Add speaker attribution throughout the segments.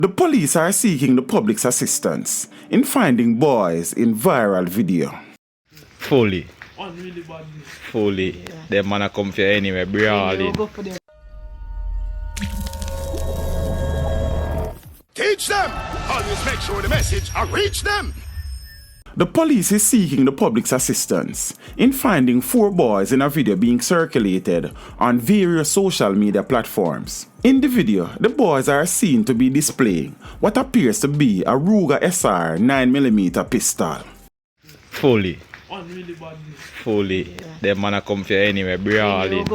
Speaker 1: The police are seeking the public's assistance in finding boys in viral video.
Speaker 2: Fully. The man come here anyway, brawling.
Speaker 3: Teach them! Always make sure the message reach them!
Speaker 1: The police is seeking the public's assistance in finding 4 boys in a video being circulated on various social media platforms. In the video, the boys are seen to be displaying what appears to be a Ruger SR 9mm pistol.
Speaker 2: Fully. The man come here anyway, brawling.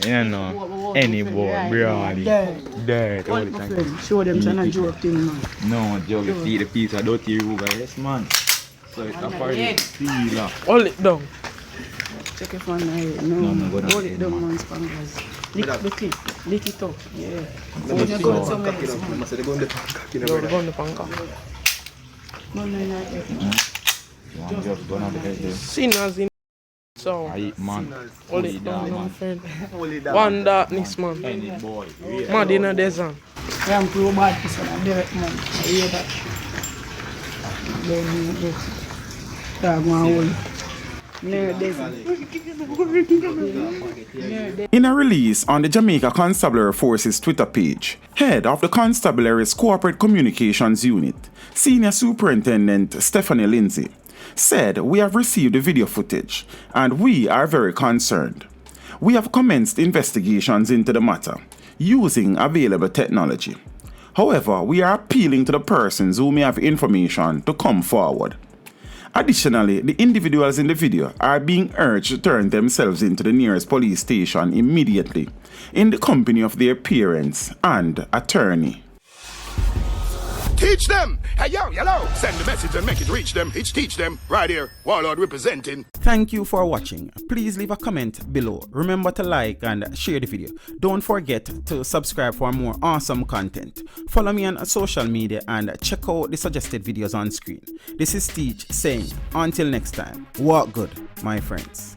Speaker 2: You know, any boy, brawling. Dead all the time.
Speaker 4: Show them some joke thing, man.
Speaker 2: No, joke, you see the piece of dirty Ruger, yes man. So it's a party stealer.
Speaker 4: Hold it down. Check it from here. No,
Speaker 2: go down.
Speaker 4: hold it down, man, Spangers. Lick the tip. Lick it up. Yeah.
Speaker 2: Go
Speaker 4: Go
Speaker 2: down.
Speaker 4: somewhere else, man. Go on the pancake. No.
Speaker 2: Just go on the head there.
Speaker 4: Sinners in so.
Speaker 2: I man.
Speaker 4: Hold it down, my friend. One darkness, man.
Speaker 2: Any boy.
Speaker 4: Mad in a desert. I am pro bad person, I direct man. I hear that. Then dog one hold. Near desert.
Speaker 1: In a release on the Jamaica Constabulary Force's Twitter page, head of the Constabulary's Corporate Communications Unit, Senior Superintendent Stephanie Lindsay, said, "We have received the video footage and we are very concerned. We have commenced investigations into the matter using available technology. However, we are appealing to the persons who may have information to come forward. Additionally, the individuals in the video are being urged to turn themselves into the nearest police station immediately in the company of their parents and attorney."
Speaker 3: Teach them! Hey, yo, hello! Send the message and make it reach them. It's teach them. Right here, Warlord representing.
Speaker 1: Thank you for watching. Please leave a comment below. Remember to like and share the video. Don't forget to subscribe for more awesome content. Follow me on social media and check out the suggested videos on screen. This is Teach saying, until next time, walk good, my friends.